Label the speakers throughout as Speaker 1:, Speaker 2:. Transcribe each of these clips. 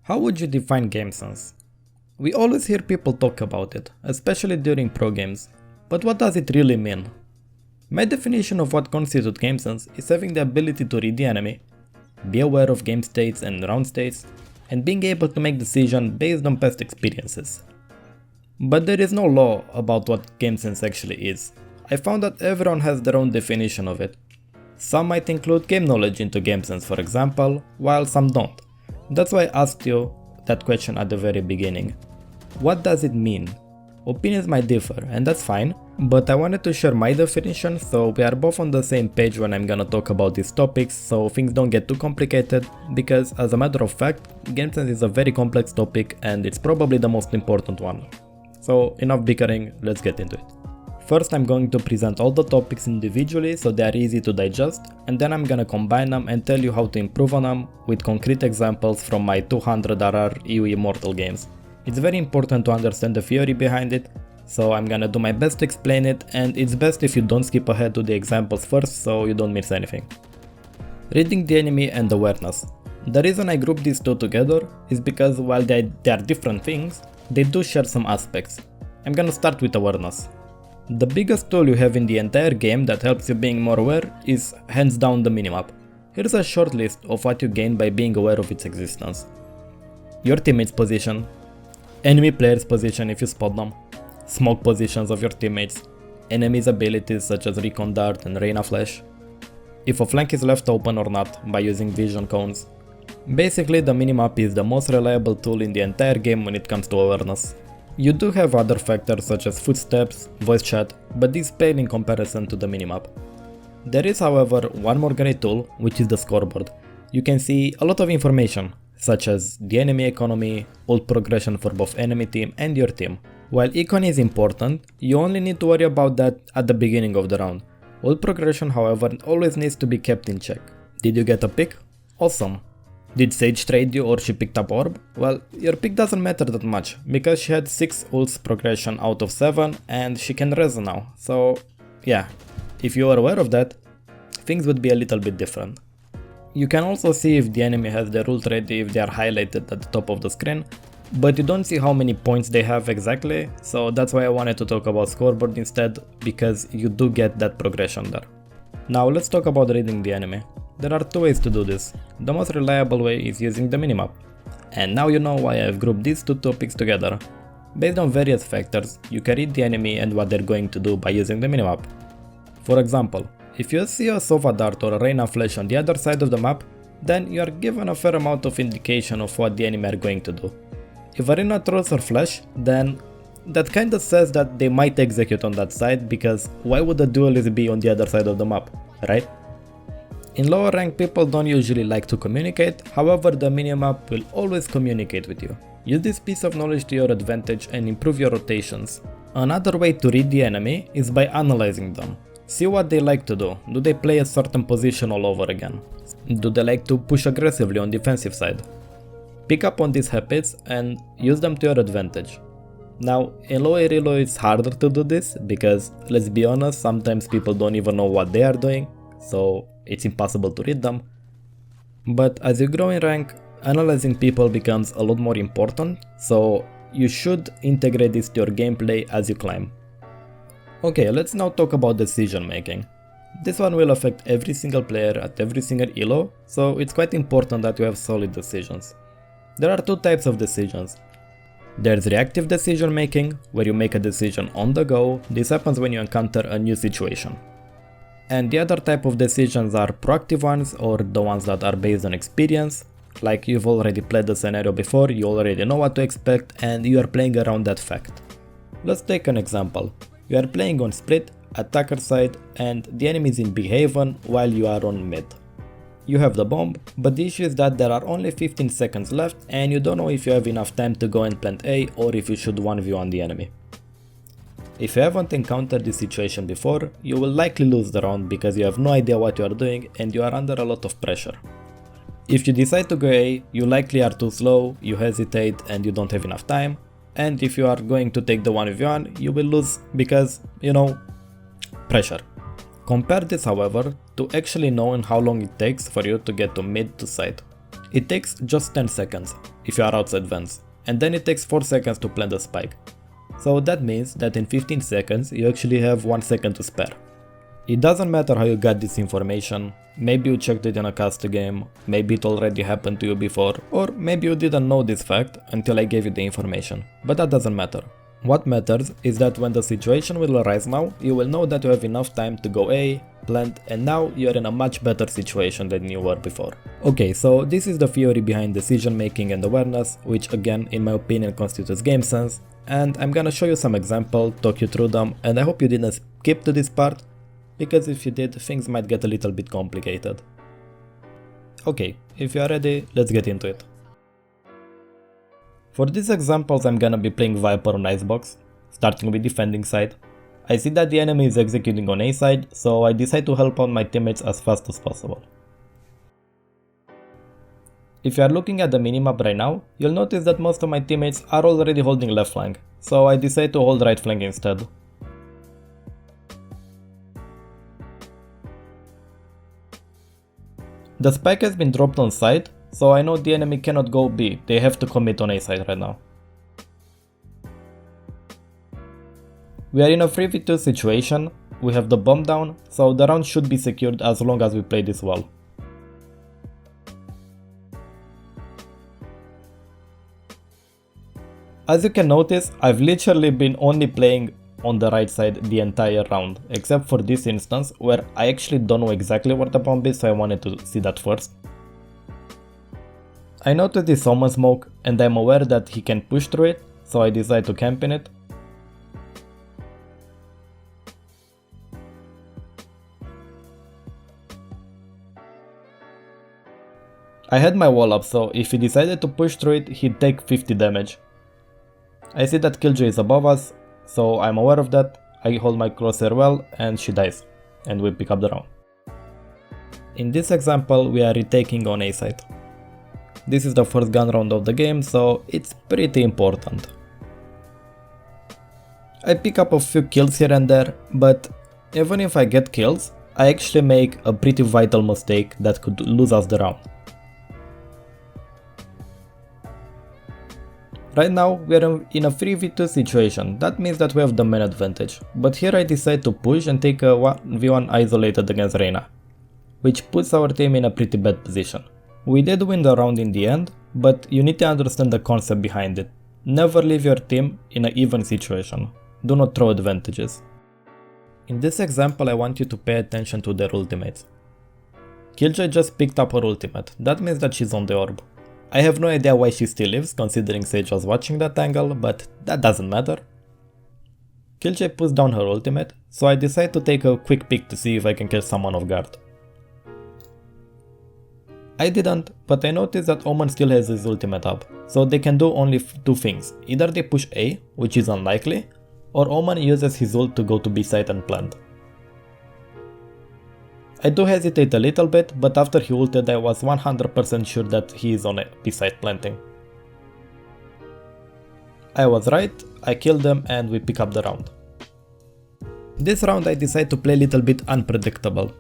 Speaker 1: How would you define Gamesense? We always hear people talk about it, especially during pro games, but what does it really mean? My definition of what constitutes Gamesense is having the ability to read the enemy, be aware of game states and round states, and being able to make decisions based on past experiences. But there is no law about what Gamesense actually is. I found that everyone has their own definition of it. Some might include game knowledge into Gamesense, for example, while some don't. That's why I asked you that question at the very beginning. What does it mean? Opinions might differ, and that's fine, but I wanted to share my definition so we are both on the same page when I'm gonna talk about these topics, so things don't get too complicated, because as a matter of fact, Gamesense is a very complex topic and it's probably the most important one. So enough bickering, let's get into it. First, I'm going to present all the topics individually so they are easy to digest, and then I'm gonna combine them and tell you how to improve on them with concrete examples from my 200RR EU Immortal games. It's very important to understand the theory behind it, so I'm gonna do my best to explain it, and it's best if you don't skip ahead to the examples first so you don't miss anything. Reading the enemy and awareness. The reason I group these two together is because while they are different things, they do share some aspects. I'm gonna start with awareness. The biggest tool you have in the entire game that helps you being more aware is hands down the minimap. Here's a short list of what you gain by being aware of its existence. Your teammate's position, enemy player's position if you spot them, smoke positions of your teammates, enemies' abilities such as Recon Dart and Reyna Flash, if a flank is left open or not by using vision cones. Basically, the minimap is the most reliable tool in the entire game when it comes to awareness. You do have other factors such as footsteps, voice chat, but these pale in comparison to the minimap. There is, however, one more great tool, which is the scoreboard. You can see a lot of information, such as the enemy economy, ult progression for both enemy team and your team. While econ is important, you only need to worry about that at the beginning of the round. Ult progression, however, always needs to be kept in check. Did you get a pick? Awesome. Did Sage trade you or she picked up orb? Well, your pick doesn't matter that much, because she had 6 ults progression out of 7 and she can res now, so yeah, if you are aware of that, things would be a little bit different. You can also see if the enemy has their ult ready if they are highlighted at the top of the screen, but you don't see how many points they have exactly, so that's why I wanted to talk about scoreboard instead, because you do get that progression there. Now let's talk about reading the enemy. There are two ways to do this. The most reliable way is using the minimap. And now you know why I've grouped these two topics together. Based on various factors, you can read the enemy and what they're going to do by using the minimap. For example, if you see a Sova Dart or a Reyna Flash on the other side of the map, then you are given a fair amount of indication of what the enemy are going to do. If a Reyna throws her flash, then that kinda says that they might execute on that side, because why would a duelist be on the other side of the map, right? In lower rank, people don't usually like to communicate, however the minimap will always communicate with you. Use this piece of knowledge to your advantage and improve your rotations. Another way to read the enemy is by analyzing them. See what they like to do. Do they play a certain position all over again? Do they like to push aggressively on defensive side? Pick up on these habits and use them to your advantage. Now, in low elo it's harder to do this, because let's be honest, sometimes people don't even know what they are doing, so it's impossible to read them. But as you grow in rank, analyzing people becomes a lot more important, so you should integrate this to your gameplay as you climb. Okay, let's now talk about decision making. This one will affect every single player at every single elo, so it's quite important that you have solid decisions. There are two types of decisions. There's reactive decision making, where you make a decision on the go. This happens when you encounter a new situation. And the other type of decisions are proactive ones, or the ones that are based on experience, like you've already played the scenario before, you already know what to expect and you are playing around that fact. Let's take an example. You are playing on split, attacker side, and the enemy is in B haven while you are on mid. You have the bomb, but the issue is that there are only 15 seconds left and you don't know if you have enough time to go and plant A or if you should 1v1 the enemy. If you haven't encountered this situation before, you will likely lose the round because you have no idea what you are doing and you are under a lot of pressure. If you decide to go A, you likely are too slow, you hesitate and you don't have enough time, and if you are going to take the 1v1, you will lose because, pressure. Compare this, however, to actually knowing how long it takes for you to get to mid to side. it takes just 10 seconds if you are outside vents, and then it takes 4 seconds to plant the spike. So that means that in 15 seconds you actually have 1 second to spare. It doesn't matter how you got this information, maybe you checked it in a custom game, maybe it already happened to you before, or maybe you didn't know this fact until I gave you the information, but that doesn't matter. What matters is that when the situation will arise now, you will know that you have enough time to go A, plant, and now you are in a much better situation than you were before. Okay, so this is the theory behind decision making and awareness, which again in my opinion constitutes Gamesense, and I'm gonna show you some examples, talk you through them, and I hope you didn't skip to this part, because if you did, things might get a little bit complicated. Okay, if you are ready, let's get into it. For these examples I'm gonna be playing Viper on Icebox, starting with defending side. I see that the enemy is executing on A side, so I decide to help out my teammates as fast as possible. If you are looking at the minimap right now, you'll notice that most of my teammates are already holding left flank, so I decide to hold right flank instead. The spike has been dropped on side, so I know the enemy cannot go B, they have to commit on A side right now. We are in a 3v2 situation, we have the bomb down, so the round should be secured as long as we play this well. As you can notice, I've literally been only playing on the right side the entire round, except for this instance where I actually don't know exactly where the bomb is, so I wanted to see that first. I noticed this Omen smoke and I'm aware that he can push through it, so I decide to camp in it. I had my wall up, so if he decided to push through it, he'd take 50 damage. I see that Killjoy is above us, so I'm aware of that. I hold my crosshair well and she dies, and we pick up the round. In this example we are retaking on A side. This is the first gun round of the game, so it's pretty important. I pick up a few kills here and there, but even if I get kills, I actually make a pretty vital mistake that could lose us the round. Right now we are in a 3v2 situation, that means that we have the man advantage, but here I decide to push and take a 1v1 isolated against Reyna, which puts our team in a pretty bad position. We did win the round in the end, but you need to understand the concept behind it. Never leave your team in an even situation, do not throw advantages. In this example I want you to pay attention to their ultimates. Killjoy just picked up her ultimate, that means that she's on the orb. I have no idea why she still lives, considering Sage was watching that angle, but that doesn't matter. Killjoy puts down her ultimate, so I decide to take a quick peek to see if I can catch someone off guard. I didn't, but I noticed that Omen still has his ultimate up, so they can do only two things. Either they push A, which is unlikely, or Omen uses his ult to go to B side and plant. I do hesitate a little bit, but after he ulted I was 100% sure that he is on a B side planting. I was right, I killed them and we pick up the round. This round I decide to play a little bit unpredictable.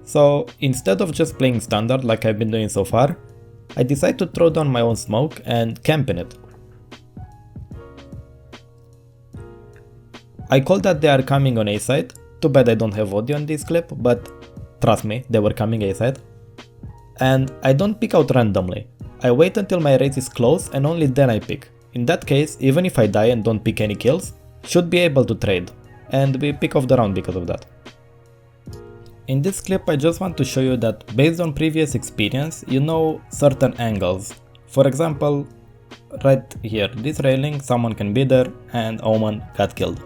Speaker 1: So instead of just playing standard like I've been doing so far, I decide to throw down my own smoke and camp in it. I call that they are coming on A side, too bad I don't have audio on this clip, but trust me, they were coming A side. And I don't pick out randomly, I wait until my race is close and only then I pick. In that case, even if I die and don't pick any kills, should be able to trade, and we pick off the round because of that. In this clip I just want to show you that based on previous experience, you know certain angles. For example, right here, this railing, someone can be there and Omen got killed.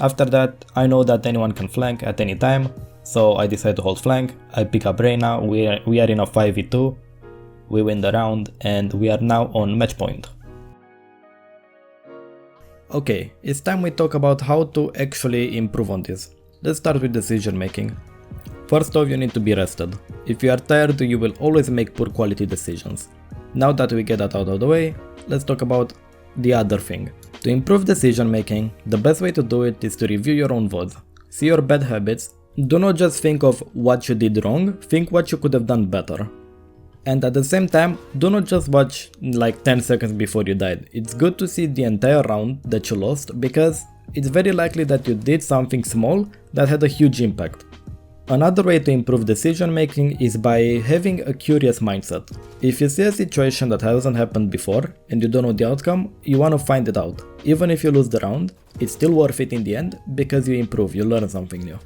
Speaker 1: After that, I know that anyone can flank at any time, so I decide to hold flank, I pick up Reyna, we are in a 5v2, we win the round and we are now on match point. Okay, it's time we talk about how to actually improve on this. Let's start with decision making. First off, you need to be rested. If you are tired, you will always make poor quality decisions. Now that we get that out of the way, let's talk about the other thing. To improve decision making, the best way to do it is to review your own vods. See your bad habits. Do not just think of what you did wrong, think what you could have done better. And at the same time, do not just watch like 10 seconds before you died. It's good to see the entire round that you lost, because it's very likely that you did something small that had a huge impact. Another way to improve decision making is by having a curious mindset. If you see a situation that hasn't happened before and you don't know the outcome, you want to find it out. Even if you lose the round, it's still worth it in the end because you improve, you learn something new.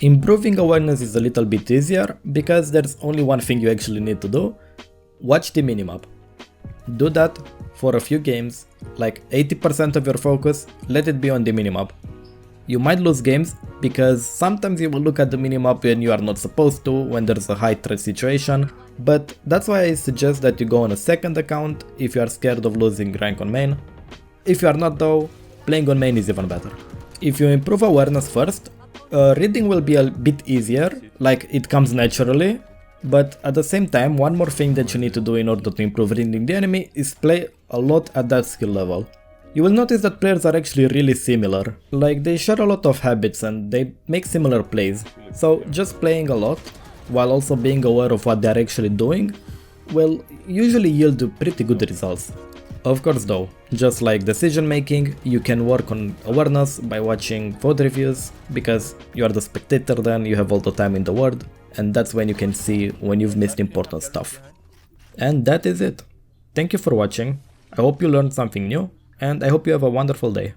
Speaker 1: Improving awareness is a little bit easier because there's only one thing you actually need to do: watch the minimap. Do that for a few games, like 80% of your focus, let it be on the minimap. You might lose games because sometimes you will look at the minimap when you are not supposed to, when there's a high threat situation, but that's why I suggest that you go on a second account if you are scared of losing rank on main. If you are not though, playing on main is even better. If you improve awareness first, reading will be a bit easier, like it comes naturally, but at the same time, one more thing that you need to do in order to improve reading the enemy is play a lot at that skill level. You will notice that players are actually really similar, like they share a lot of habits and they make similar plays, so just playing a lot, while also being aware of what they are actually doing, will usually yield pretty good results. Of course though, just like decision making, you can work on awareness by watching VOD reviews, because you are the spectator then, you have all the time in the world, and that's when you can see when you've missed important stuff. And that is it. Thank you for watching, I hope you learned something new, and I hope you have a wonderful day.